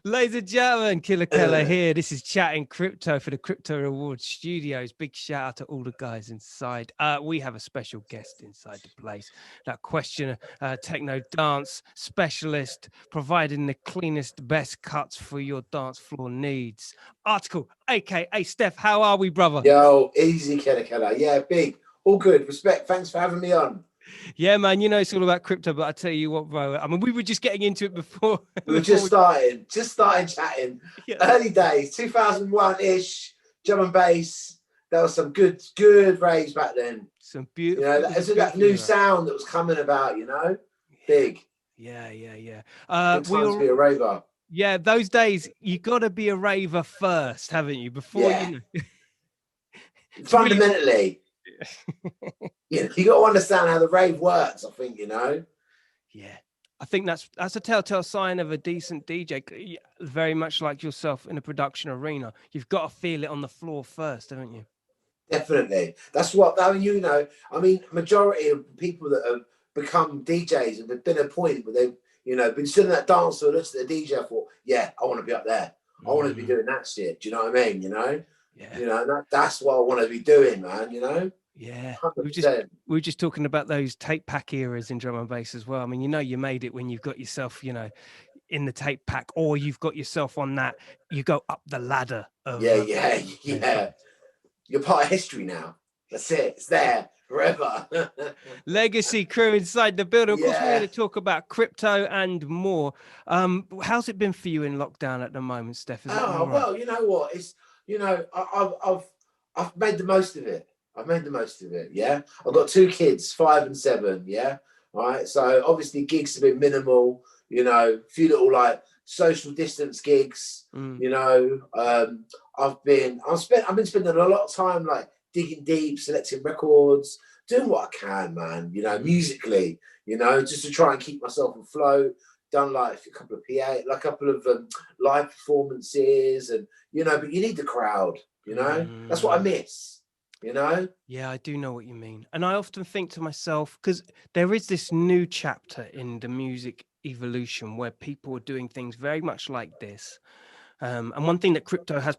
Ladies and gentlemen, Killer Keller here. This is Chatting Crypto for the Crypto Rewards Studios. Big shout out to all the guys inside. We have a special guest inside the place. That question, techno dance specialist, providing the cleanest, best cuts for your dance floor needs. Article, aka Steph. How are we, brother? Yo, easy, Killer Keller. Yeah, big. All good. Respect. Thanks for having me on. Yeah, man, you know it's all about crypto, but I tell you what, bro. I mean, we were just getting into it before. We were just starting chatting. Yeah. Early days, 2001-ish, drum and bass. There was some good raves back then. Some beautiful. You know, that new sound that was coming about. You know, big. Yeah. Good time to be a raver. Yeah, those days you got to be a raver first, haven't you? Before you know. Fundamentally. You got to understand how the rave works, I think, you know. Yeah, I think that's a telltale sign of a decent DJ. Very much like yourself in a production arena, you've got to feel it on the floor first, haven't you? Definitely. That's what I mean. You know, I mean, majority of people that have become DJs have been at a point where they've, you know, been sitting at that dance or looks at the DJ and thought, yeah, I want to be up there. I want to be doing that shit. Do you know what I mean? You know, you know, that's what I want to be doing, man. You know. Yeah, we were just talking about those tape pack eras in drum and bass as well. I mean, you know, you made it when you've got yourself, you know, in the tape pack, or you've got yourself on that. You go up the ladder. Of, yeah. You're part of history now. That's it. It's there forever. Legacy crew inside the building. Of course, we're going to talk about crypto and more. How's it been for you in lockdown at the moment, Steph? Well, you know what? It's, you know, I've made the most of it. Yeah. I've got 2 kids, 5 and 7. Yeah. All right. So obviously gigs have been minimal, you know, a few little like social distance gigs, you know. I've been spending a lot of time like digging deep, selecting records, doing what I can, man, you know, musically, you know, just to try and keep myself afloat. Done like a couple of live performances, and you know, but you need the crowd, you know. That's what I miss. You know? Yeah, I do know what you mean. And I often think to myself, because there is this new chapter in the music evolution where people are doing things very much like this. And one thing that crypto has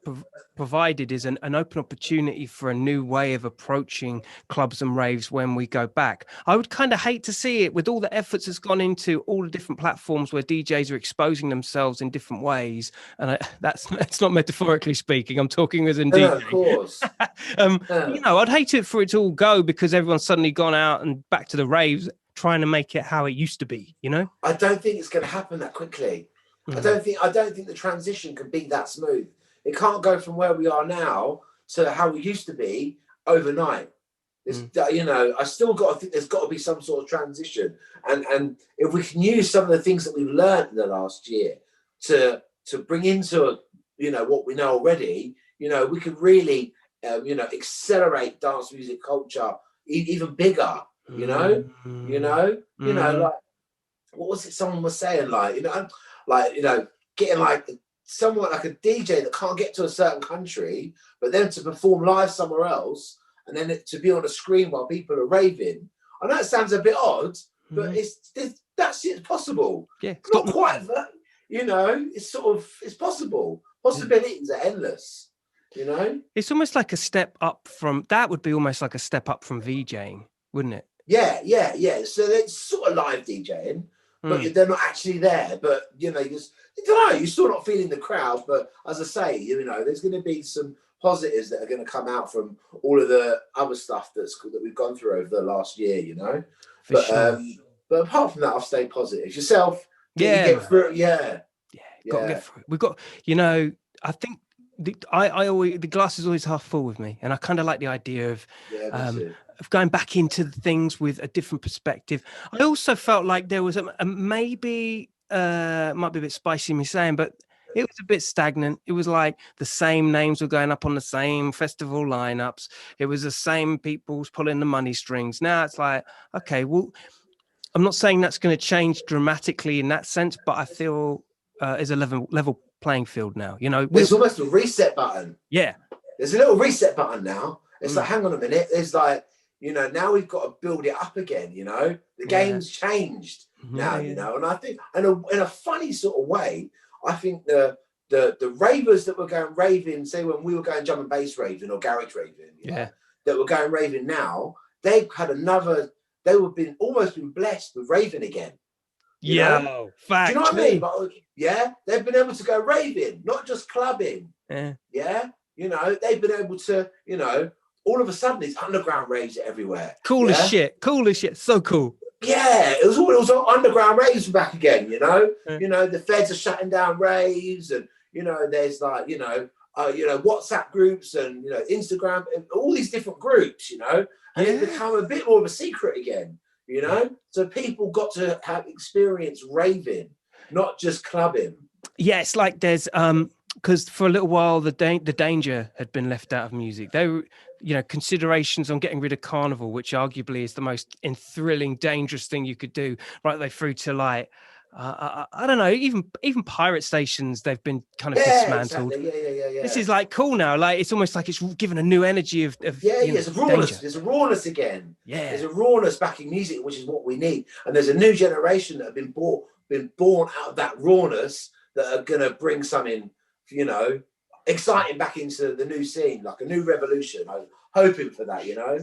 provided is an open opportunity for a new way of approaching clubs and raves when we go back. I would kind of hate to see it with all the efforts that's gone into all the different platforms where DJs are exposing themselves in different ways. And that's not metaphorically speaking. I'm talking as in DJ. Of course. You know, I'd hate it for it to all go because everyone's suddenly gone out and back to the raves trying to make it how it used to be, you know? I don't think it's going to happen that quickly. I don't think the transition can be that smooth. It can't go from where we are now to how we used to be overnight. You know, I still got to think there's got to be some sort of transition. And if we can use some of the things that we've learned in the last year to bring into, you know, what we know already, you know, we could really, you know, accelerate dance music culture even bigger. You know, like what was it? Someone was saying, like, you know, getting like someone like a DJ that can't get to a certain country, but then to perform live somewhere else, and then to be on a screen while people are raving. I know it sounds a bit odd, but it's possible. Yeah, it's not quite that, you know. It's possible. Possibilities are endless. You know, it's almost like a step up from that. Would be almost like a step up from VJing, wouldn't it? Yeah. So it's sort of live DJing. But they're not actually there. But you know, you don't know. You're still not feeling the crowd. But as I say, you know, there's going to be some positives that are going to come out from all of the other stuff that we've gone through over the last year. You know, but apart from that, I've stayed positive. Yourself, get through it. Yeah, got to get through it. We've got, you know, I think I always, the glass is always half full with me, and I kind of like the idea of going back into the things with a different perspective. I also felt like there was a maybe might be a bit spicy me saying, but it was a bit stagnant. It was like the same names were going up on the same festival lineups. It was the same people pulling the money strings. Now it's like, okay, well, I'm not saying that's going to change dramatically in that sense, but I feel is a level playing field now. You know, there's almost a reset button. Yeah, there's a little reset button now. It's like, hang on a minute. There's like, you know, now we've got to build it up again. You know, the game's changed now. You know, and I think, in a funny sort of way, I think the ravers that were going raving, say when we were going drum and bass raving or garage raving, that were going raving now, they've had almost been blessed with raving again. Yeah, fact. Do you know what I mean? But, yeah, they've been able to go raving, not just clubbing. Yeah, you know, they've been able to, you know, all of a sudden it's underground raves everywhere. Cool as shit. Cool as shit. So cool. Yeah, it was all underground raves back again. You know, you know, the feds are shutting down raves, and you know, there's like, you know, WhatsApp groups and you know, Instagram, and all these different groups. You know, and it's become a bit more of a secret again. You know, so people got to have experience raving, not just clubbing. Yeah, it's like there's because for a little while the danger had been left out of music. They were, you know, considerations on getting rid of carnival, which arguably is the most enthralling, dangerous thing you could do, right the way through to like I don't know, even pirate stations, they've been kind of dismantled. Exactly. Yeah. This is like cool now. Like it's almost like it's given a new energy of there's a rawness. Danger. There's a rawness again. Yeah, there's a rawness back in music, which is what we need. And there's a new generation that have been born out of that rawness that are gonna bring something, you know, exciting back into the new scene, like a new revolution. I'm hoping for that, you know.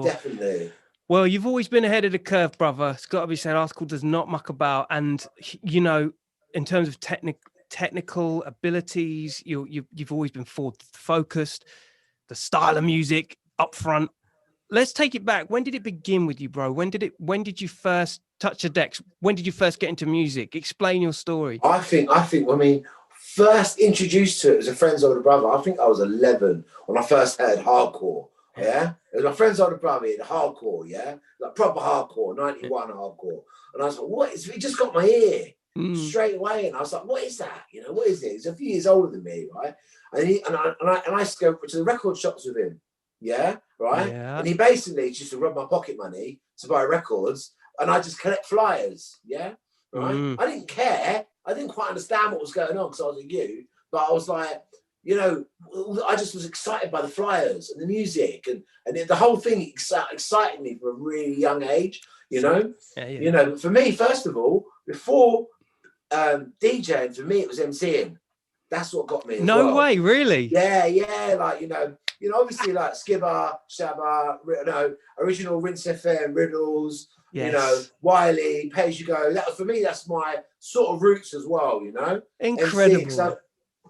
Definitely. Well, you've always been ahead of the curve, brother. It's got to be said. Article does not muck about, and you know, in terms of technical abilities, you've always been forward focused. The style of music up front. Let's take it back. When did it begin with you, bro? When did you first touch the decks? When did you first get into music? Explain your story. I think when we first introduced to it as a friend's older brother, I think I was 11 when I first heard hardcore. Yeah, it was my friend's older brother in hardcore. Yeah, like proper hardcore, 91 hardcore. And I was like, what is? He just got my ear straight away, and I was like, what is that? You know, what is it? He's a few years older than me, right? And I used to go to the record shops with him. Yeah, right. Yeah. And he basically used to rob my pocket money to buy records, and I just collect flyers. Yeah, right. I didn't care. I didn't quite understand what was going on because I was a youth, but I was like, you know, I just was excited by the flyers and the music, and the whole thing excited me from a really young age. You know, you know, for me, first of all, before DJing, for me it was MCing. That's what got me. No way, really? Yeah. Like you know, obviously like Skibber, Shabba, you know, original Rinse FM, Riddles. Yes. You know, Wiley, Pay As You Go. That for me, that's my sort of roots as well. You know, incredible.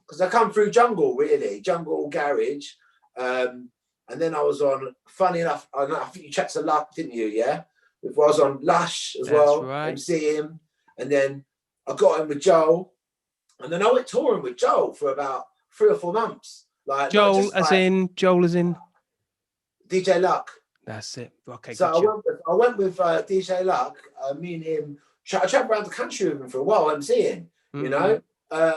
Because I come through jungle, garage, and then I was on. Funny enough, I think you checked the Luck, didn't you? Yeah, I was on Lush as well. Right. MC him, and then I got in with Joel, and then I went touring with Joel for about 3 or 4 months. Like Joel, as in DJ Luck. That's it. Okay. So I went with DJ Luck. Me and him. I traveled around the country with him for a while, MCing. You know.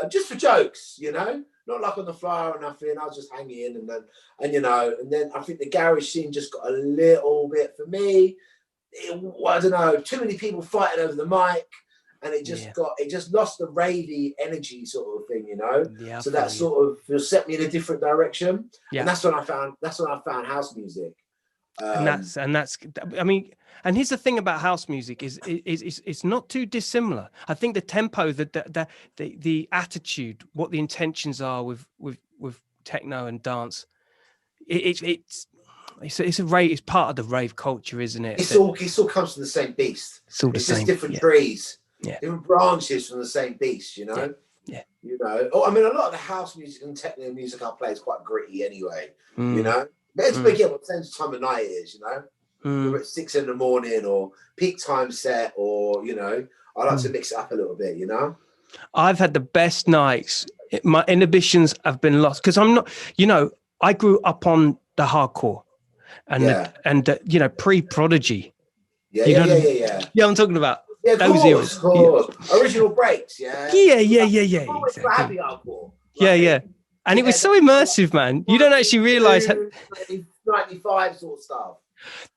Just for jokes, you know, not like on the flyer or nothing. I was just hanging in, and then I think the garage scene just got a little bit for me. I don't know, too many people fighting over the mic, and it just lost the ravey energy sort of thing, you know. Yeah, so that sort of set me in a different direction, and that's when I found house music. And that's I mean, and here's the thing about house music is it's not too dissimilar. I think the tempo, the attitude, what the intentions are with techno and dance, it's part of the rave culture, isn't it? It all comes from the same beast. It's just different trees, different branches from the same beast, you know. Yeah. You know, I mean, a lot of the house music and techno music I play is quite gritty anyway. You know. Let's begin what time of night it is, you know. We're at 6 in the morning or peak time set, or you know, I like to mix it up a little bit, you know. I've had the best nights. My inhibitions have been lost because I'm not, you know, I grew up on the hardcore and you know, pre-Prodigy. Yeah. Yeah, I'm talking about. Yeah, those eras. Original breaks, yeah. Yeah. Exactly. Yeah. And it was so immersive, man. You don't actually realize 95 sort of stuff.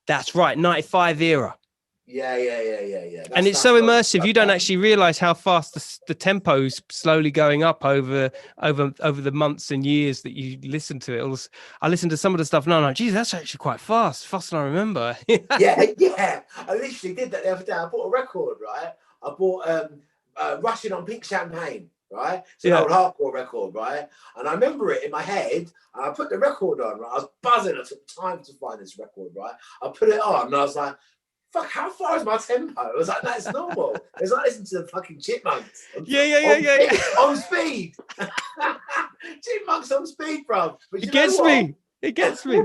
That's right, 95 era. Yeah. And it's so immersive. You don't actually realize how fast the tempo's slowly going up over the months and years that you listen to it. I listened to some of the stuff now, and I'm like, geez, that's actually quite faster than I remember. yeah. I literally did that the other day. I bought a record, right? I bought Rushing on Pink Champagne. right? It's an old hardcore record, right? And I remember it in my head, and I put the record on, right? I was buzzing. I took time to find this record, right? I put it on, and I was like, fuck, how far is my tempo? I was like, that's normal. It's like listening to the fucking Chipmunks. Yeah. On speed. Chipmunks on speed, bro. But it gets me. It gets me.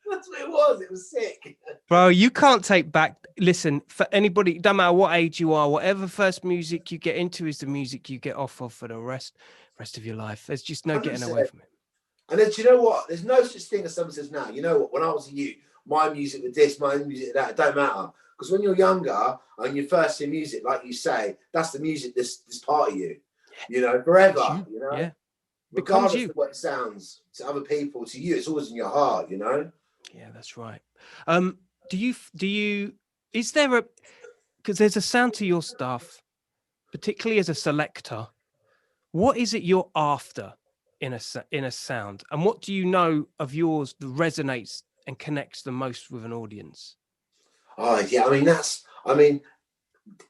That's what it was. It was sick. Bro, you can't take back. Listen, for anybody, no matter what age you are, whatever first music you get into is the music you get off of for the rest of your life. There's just no 100%. getting away from it. And then, do you know what? There's no such thing as someone says now. You know what? When I was a youth, my music with this, my music with that, it don't matter. Because when you're younger and you first hear music, like you say, that's the music this part of you, you know, forever, you know? Yeah. Regardless of what it sounds to other people, to you, it's always in your heart, you know? Yeah, that's right. Is there because there's a sound to your stuff, particularly as a selector, what is it you're after in a sound? And what do you know of yours that resonates and connects the most with an audience? Oh, yeah, I mean,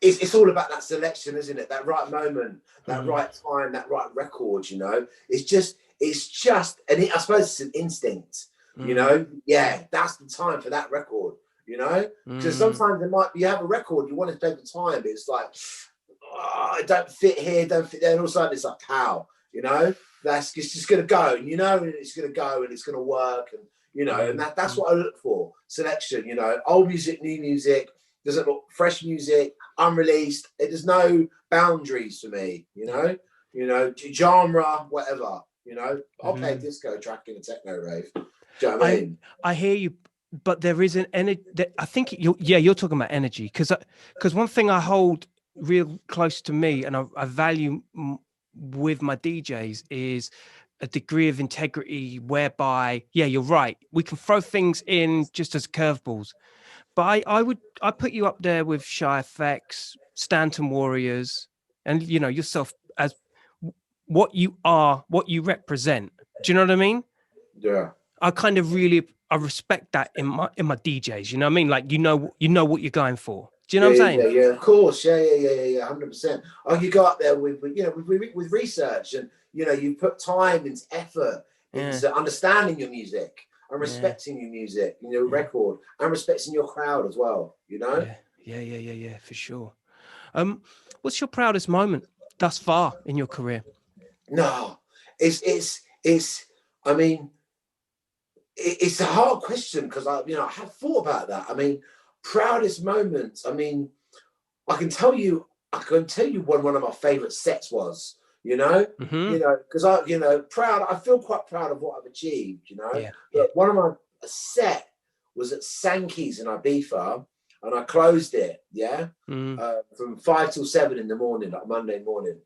it's all about that selection, isn't it? That right moment, that right time, that right record, you know? It's just, and I suppose it's an instinct, you know? Yeah, that's the time for that record, you know? Because sometimes you have a record, you want to take the time, but it's like, oh, it don't fit here, don't fit there, and all of a sudden it's like, pow, you know? It's just going to go, and you know, and it's going to go, and it's going to work, and you know, and that's what I look for. Selection, you know, old music, new music, doesn't look fresh music, unreleased. There's no boundaries for me, you know, genre, whatever, you know. I'll play a disco track in a techno rave. Do you know what I mean? I hear you, but there is an energy. I think you're talking about energy because one thing I hold real close to me and I value with my DJs is a degree of integrity whereby, yeah, you're right. We can throw things in just as curveballs, but I put you up there with Shy FX, Stanton Warriors, and you know yourself as what you are, what you represent. Do you know what I mean? Yeah. I kind of I respect that in my DJs. You know what I mean? Like you know what you're going for. Do you know what I'm saying? Yeah, of course. Yeah, 100%. Oh, you go up there with research, and you know you put time and effort into understanding your music and respecting your music, you know, record, and respecting your crowd as well. You know. Yeah, for sure. What's your proudest moment thus far in your career? No, it's. I mean, it's a hard question because I have thought about that. I mean, proudest moments. I mean, I can tell you when one of my favorite sets was. You know, because I feel quite proud of what I've achieved. You know, but one of my set was at Sankey's in Ibiza, and I closed it. From 5 till 7 in the morning, like Monday morning,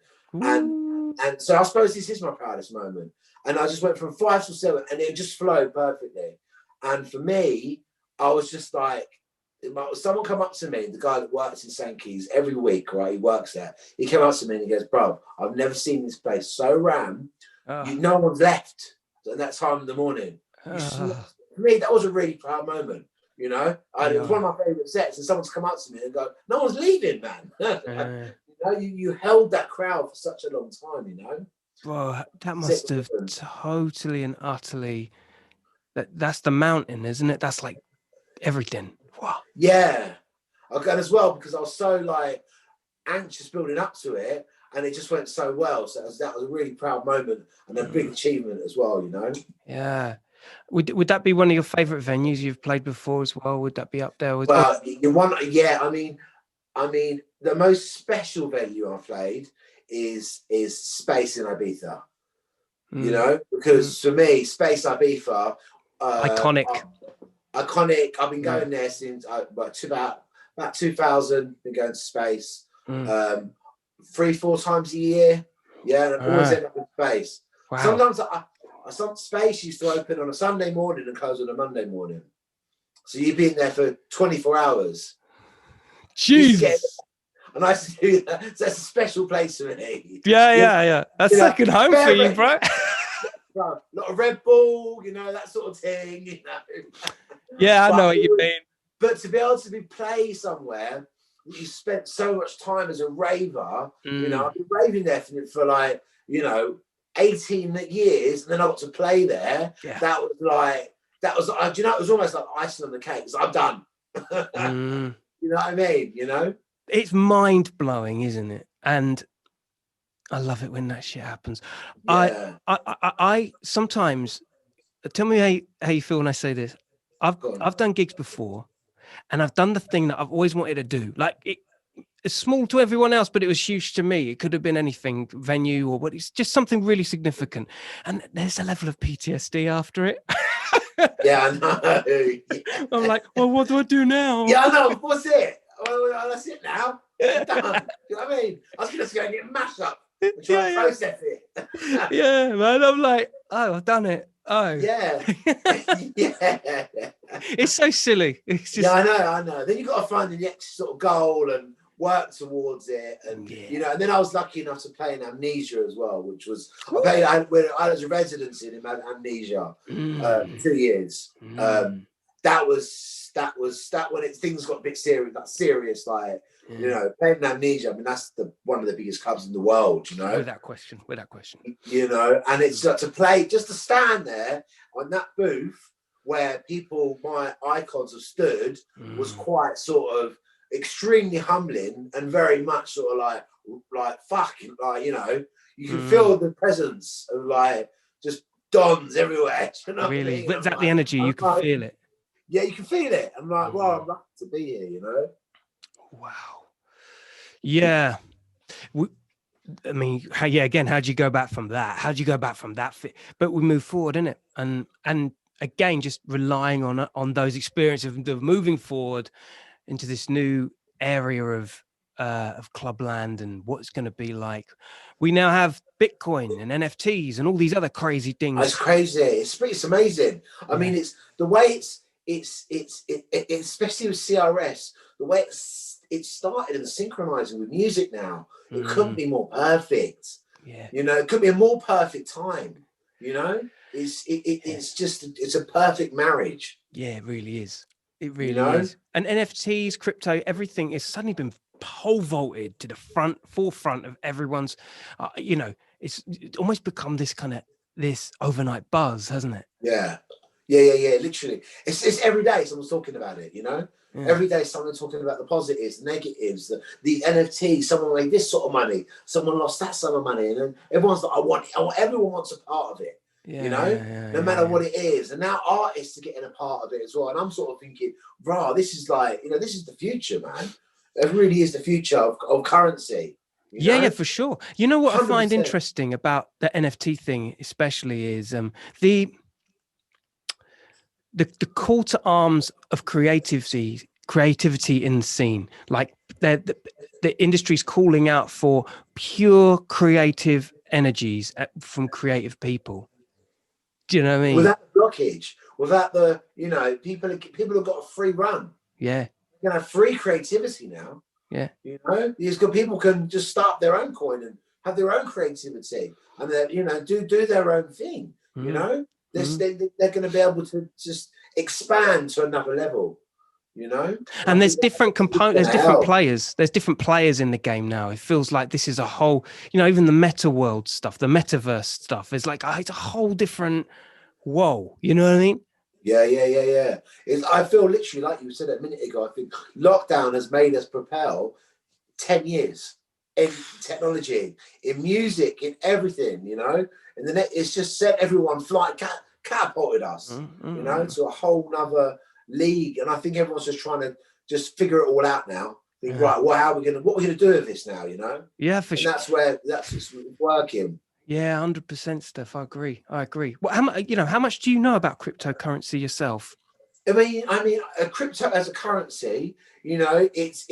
and so I suppose this is my proudest moment. And I just went from 5 till 7, and it just flowed perfectly. And for me, I was just like, someone come up to me, the guy that works in Sankey's every week, right? He works there. He came up to me and he goes, "Bro, I've never seen this place so ram. No one's left at that time in the morning." For me, that was a really proud moment. You know, it was one of my favorite sets, and someone's come up to me and go, "No one's leaving, man." You held that crowd for such a long time. You know. Bro, that must have totally and utterly. That's the mountain, isn't it? That's like everything. Wow. Yeah, and as well because I was so like anxious building up to it, and it just went so well. So that was a really proud moment and a big achievement as well. You know. Yeah. Would that be one of your favorite venues you've played before as well? Would that be up there? Well, I mean, the most special venue I've played is Space in Ibiza. You know, because for me, Space Ibiza, iconic. I've been going there since about 2000. Been going to Space 3-4 times a year. Yeah, and I always end up in Space. Wow. Sometimes some Space used to open on a Sunday morning and close on a Monday morning. So you've been there for 24 hours. Jesus. And I used to do that. So that's a special place for me. Yeah. That's second home for you, bro. A lot of Red Bull, you know, that sort of thing, you know. Yeah, I know what you mean. But to be able to play somewhere you spent so much time as a raver, you know, I've been raving there for like, you know, 18 years, and then I got to play there. Yeah. That was like, do you know, it was almost like icing on the cake. Because I'm done. You know what I mean? You know, it's mind blowing, isn't it? And I love it when that shit happens. Yeah. I sometimes, tell me how you feel when I say this. I've done gigs before, and I've done the thing that I've always wanted to do. Like it's small to everyone else, but it was huge to me. It could have been anything, venue or what. It's just something really significant. And there's a level of PTSD after it. Yeah, I know. Yeah. I'm like, well, what do I do now? Yeah, I know. What's it? Well, that's it now. I'm done. You know what I mean? I was just going to get mashed up and try and process it. Yeah, man. I'm like, oh, I've done it. Oh. Yeah. Yeah. It's so silly. It's just... Yeah, I know. Then you've got to find the next sort of goal and work towards it. And, you know, and then I was lucky enough to play in Amnesia as well, which was, I was a resident in Amnesia 2 years. That was when things got a bit serious, like, you know, playing Amnesia. I mean, that's one of the biggest clubs in the world, you know. Without question. You know, and it's just to stand there on that booth where my icons have stood was quite sort of extremely humbling and very much sort of like fucking, like, you know, you can feel the presence of like just dons everywhere. You know really? what I mean? Is that the energy? You can feel it. Yeah, you can feel it. I'm like, well, I'm lucky to be here, you know. Wow. Yeah. I mean, again, how'd you go back from that? How'd you go back from that? But we move forward, innit? And again, just relying on those experiences of moving forward into this new area of Clubland and what it's going to be like. We now have Bitcoin and NFTs and all these other crazy things. It's crazy. It's amazing. I mean, it's the way it's especially with CRS, the way it started and synchronizing with music now. It couldn't be more perfect. Yeah. You know, it could be a more perfect time. You know, it's a perfect marriage. Yeah, it really is. It really is. And NFTs, crypto, everything has suddenly been pole vaulted to the forefront of everyone's, you know, it's almost become this overnight buzz, hasn't it? Yeah. Literally. It's every day someone's talking about it, you know? Yeah. Every day someone's talking about the positives, the negatives, the NFT, someone made this sort of money, someone lost that sum of money. And then everyone's like, everyone wants a part of it. Yeah, you know, no matter what it is. And now artists are getting a part of it as well. And I'm sort of thinking, this is like, you know, this is the future, man. It really is the future of currency. You know? Yeah, for sure. You know what 100%. I find interesting about the NFT thing, especially, is the call to arms of creativity in the scene. Like the industry's calling out for pure creative energies from creative people. Do you know what I mean? Without the blockage, without the, you know, people have got a free run. Yeah. You know, free creativity now. Yeah. You know, people can just start their own coin and have their own creativity and then, you know, do their own thing. You know, they're going to be able to just expand to another level. You know, and there's different components, there's different players. There's different players in the game now. It feels like this is a whole, you know, even the meta world stuff, the metaverse stuff is like, it's a whole different, whoa, you know what I mean? Yeah. I feel literally like you said a minute ago, I think lockdown has made us propel 10 years in technology, in music, in everything, you know, and then it's just set everyone catapulted us, you know, to a whole nother league. And I think everyone's just trying to just figure it all out now. Think, right, what we're gonna do with this now, you know? Yeah, for sure. That's it's working. Yeah, 100%, Steph. I agree. Well, how much do you know about cryptocurrency yourself? I mean, crypto as a currency, you know, it's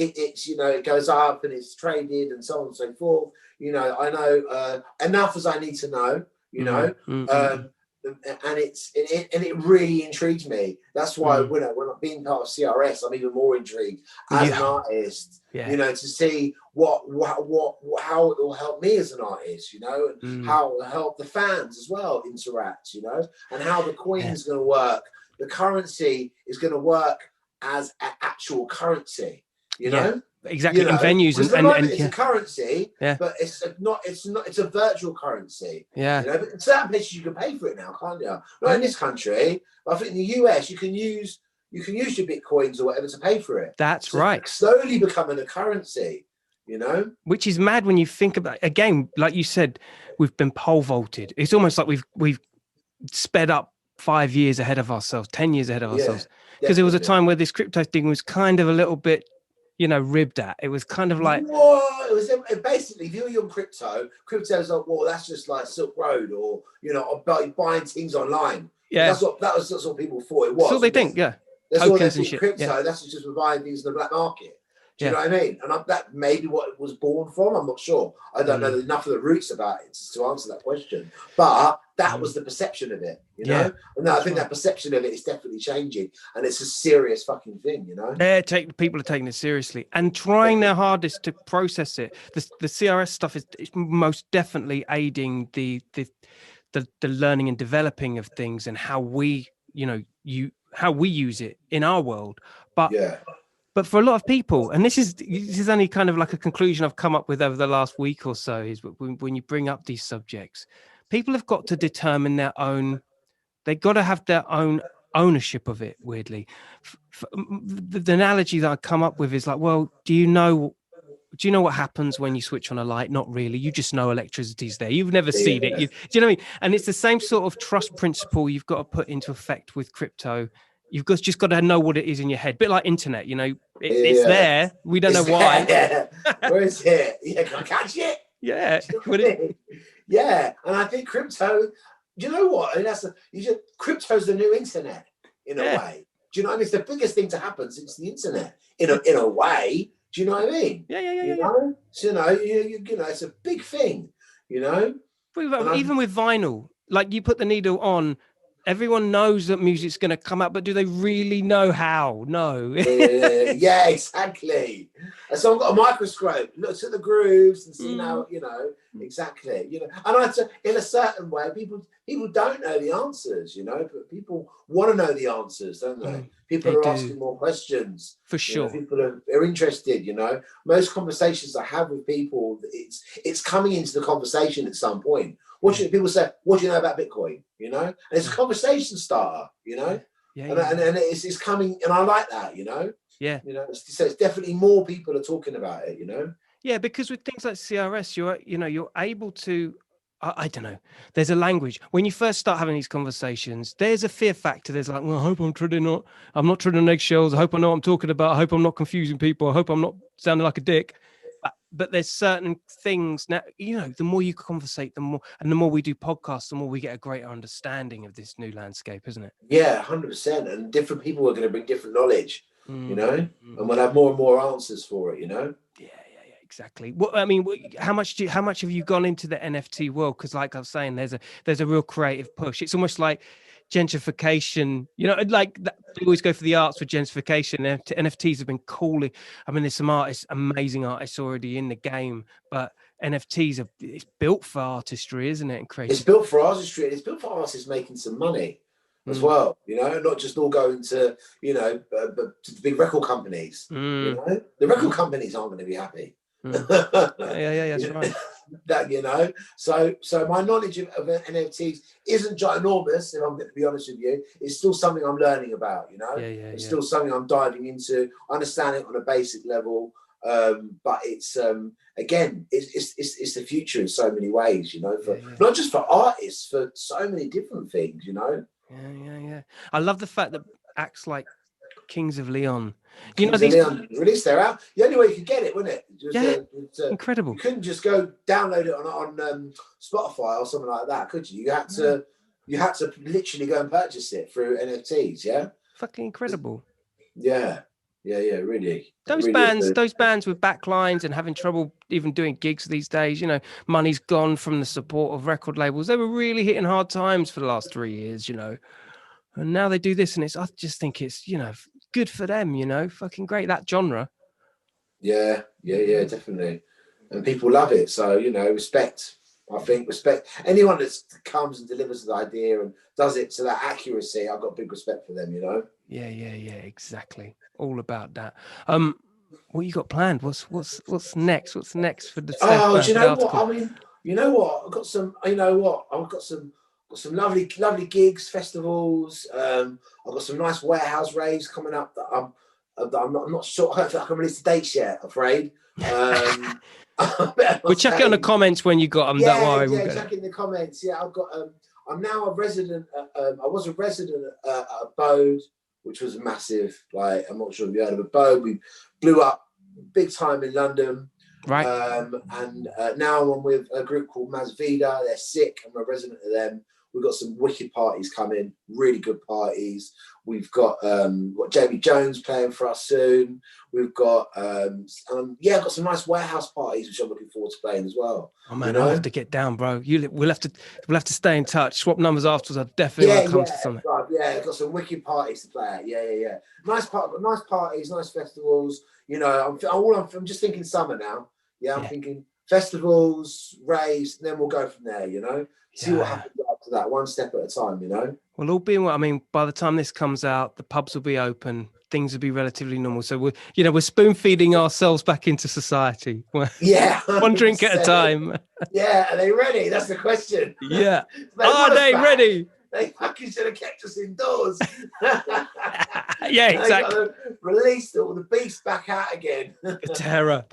you know, it goes up and it's traded and so on and so forth. You know, I know enough as I need to know. You know, and it really intrigues me. That's why when I'm being part of CRS, I'm even more intrigued as an artist. Yeah. You know, to see how it will help me as an artist. You know, and how it will help the fans as well interact. You know, and how the coin's going to work. The currency is going to work as an actual currency. You know, exactly, You know, in venues because it's a currency, but it's a virtual currency. Yeah. You know, but in certain places you can pay for it now, can't you? Not in this country, but I think in the US you can use your bitcoins or whatever to pay for it. That's right. It's slowly becoming a currency, you know? Which is mad when you think about it. Again, like you said, we've been pole vaulted. It's almost like we've sped up 5 years ahead of ourselves, 10 years ahead of ourselves. Because there was a time where this crypto thing was kind of a little bit, you know, ribbed at. It was kind of like, it was basically, if you're on crypto's like, well, that's just like Silk Road, or you know, buying things online. Yeah, that's what people thought it was. That's what they think. Yeah, that's all they think. Crypto, that's just buying things in the black market. Do you know what I mean? And that may be what it was born from. I'm not sure. I don't know enough of the roots about it to answer that question. But that was the perception of it, you know? And now I think that perception of it is definitely changing. And it's a serious fucking thing, you know? People are taking it seriously and trying their hardest to process it. The CRS stuff is most definitely aiding the learning and developing of things and how we, you know, how we use it in our world. But for a lot of people, and this is only kind of like a conclusion I've come up with over the last week or so, is when you bring up these subjects, people have got to determine their own, they've got to have their own ownership of it, weirdly. The analogy that I come up with is like, well, do you know what happens when you switch on a light? Not really. You just know electricity's there. You've never seen it. Do you know what I mean? And it's the same sort of trust principle you've got to put into effect with crypto. You've just got to know what it is in your head. A bit like internet, you know, it's there. We don't know why. Where is it? Yeah, can I catch it? Yeah. Yeah. And I think crypto, you know what? And crypto's the new internet in a way. Do you know what I mean? It's the biggest thing to happen since the internet in a way. Do you know what I mean? Yeah. You know? So, you know, it's a big thing, you know? Even with vinyl, like you put the needle on, everyone knows that music's going to come out, but do they really know how? No. Yeah, exactly. And so I've got a microscope, looks at the grooves and see now, you know, exactly. You know, and in a certain way, people don't know the answers, you know, but people want to know the answers, don't they? People are asking more questions. For sure. You know, people are interested, you know. Most conversations I have with people, it's coming into the conversation at some point. People say, what do you know about Bitcoin? You know, and it's a conversation starter, you know, and it's coming, and I like that, you know. Yeah. You know, so it's definitely more people are talking about it, you know. Yeah, because with things like CRS, you're able to, I don't know, there's a language. When you first start having these conversations, there's a fear factor. There's like, well, I hope I'm not treading on eggshells. I hope I know what I'm talking about. I hope I'm not confusing people. I hope I'm not sounding like a dick. But there's certain things now, you know, the more you conversate, the more we do podcasts, the more we get a greater understanding of this new landscape, isn't it? Yeah, 100%. And different people are going to bring different knowledge, you know, and we'll have more and more answers for it, you know? Yeah, exactly. Well, I mean, how much have you gone into the NFT world? Because like I was saying, there's a real creative push. It's almost like gentrification, you know, like they always go for the arts with gentrification. NFTs have been calling. I mean, there's some amazing artists already in the game, but NFTs it's built for artistry, isn't it? And creativity. It's built for artistry. It's built for artists making some money as well, you know, not just all going to, you know, to the big record companies. You know, the record companies aren't going to be happy. Yeah, that's right. That, you know, so my knowledge of NFTs isn't ginormous, if I'm going to be honest with you. It's still something I'm learning about, you know. It's still something I'm diving into. I understand it on a basic level, but it's again, it's the future in so many ways, you know, for not just for artists, for so many different things, you know. Yeah. I love the fact that acts like Kings of Leon, Leon released their album. The only way you could get it, wasn't it? Incredible. You couldn't just go download it on Spotify or something like that, could you? You had to literally go and purchase it through NFTs. Yeah, fucking incredible. Yeah, really. Those bands with backlines and having trouble even doing gigs these days. You know, money's gone from the support of record labels. They were really hitting hard times for the last 3 years. You know. And now they do this, and I just think it's, you know, good for them, you know, fucking great, that genre. Yeah, definitely. And people love it. So, you know, respect anyone that comes and delivers the idea and does it to that accuracy. I've got big respect for them, you know? Yeah, exactly. All about that. what you got planned? What's next? What's next for the Steph Oh, do Bamford you know article? what? I mean, you know what? I've got some. You know what? I've got some lovely gigs, festivals. I've got some nice warehouse raves coming up that I'm not sure if I can release the dates yet. Afraid. We'll chuck it on the comments when you got them. Yeah, don't worry. Yeah, chuck in the comments. Yeah, I've got. I'm now a resident. I was a resident at Bode, which was a massive. Like, I'm not sure if you heard of it. Bode. We blew up big time in London. Right. And now I'm with a group called Masvida. They're sick. I'm a resident of them. We've got some wicked parties coming, really good parties. We've got Jamie Jones playing for us soon. We've got I've got some nice warehouse parties which I'm looking forward to playing as well. Oh man, I'll have to get down, bro. We'll have to stay in touch. Swap numbers afterwards. I definitely want to come to something. Right, yeah, I've got some wicked parties to play at. Yeah. Nice parties, nice festivals. You know, I'm just thinking summer now. Yeah, I'm thinking festivals, raves, and then we'll go from there. You know, see what happens after that, one step at a time. You know. Well, all being well, I mean, by the time this comes out, the pubs will be open. Things will be relatively normal. So we're spoon feeding ourselves back into society. Yeah, 100%. One drink at a time. Yeah, are they ready? That's the question. Yeah. Are they ready? They fucking should have kept us indoors. Yeah, exactly. Released all the beasts back out again. The terror.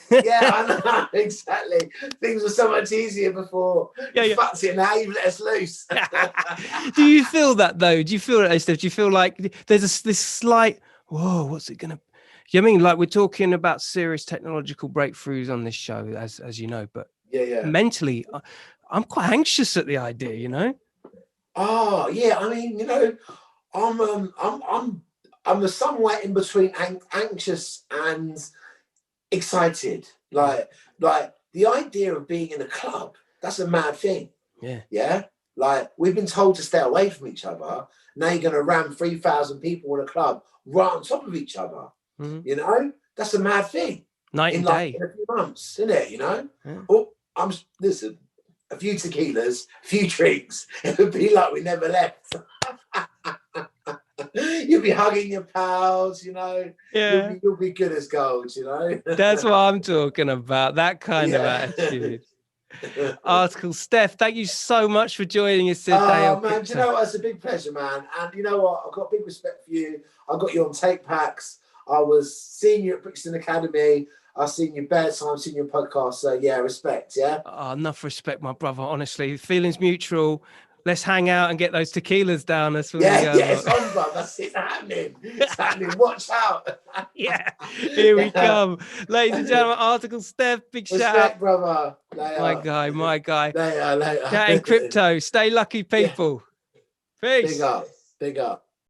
Yeah, I know, exactly. Things were so much easier before. Yeah. Fucked it, now you've let us loose. Do you feel that though? Do you feel that, Steph? Do you feel like there's this slight, whoa, what's it gonna? You know what I mean, like we're talking about serious technological breakthroughs on this show, as you know, but mentally, I'm quite anxious at the idea. You know. Oh yeah, I mean, you know, I'm somewhere in between anxious and excited. Like the idea of being in a club, that's a mad thing. Yeah. Like, we've been told to stay away from each other. Now you're going to ram 3,000 people in a club right on top of each other. Mm-hmm. You know, that's a mad thing. Night and day. In a few months, isn't it? You know. Yeah. Oh, listen. A few tequilas, a few drinks, it would be like we never left. You'll be hugging your pals, you know. Yeah. You'll be good as gold, you know. That's what I'm talking about. That kind of attitude. Article. Steph, thank you so much for joining us today. Oh man, do you know what? It's a big pleasure, man. And you know what? I've got big respect for you. I got you on tape packs. I was seeing you at Brixton Academy. I've seen your bedtime, seen your podcast. So yeah, respect. Yeah. Oh, enough respect, my brother. Honestly, feelings mutual. Let's hang out and get those tequilas down. That's what it's on, bro. That's it's happening. It's happening. Watch out. Yeah, here we come, ladies and gentlemen. Article Steph, big shout out, brother. My guy. Later. Chatting crypto. Stay lucky, people. Peace. Big up.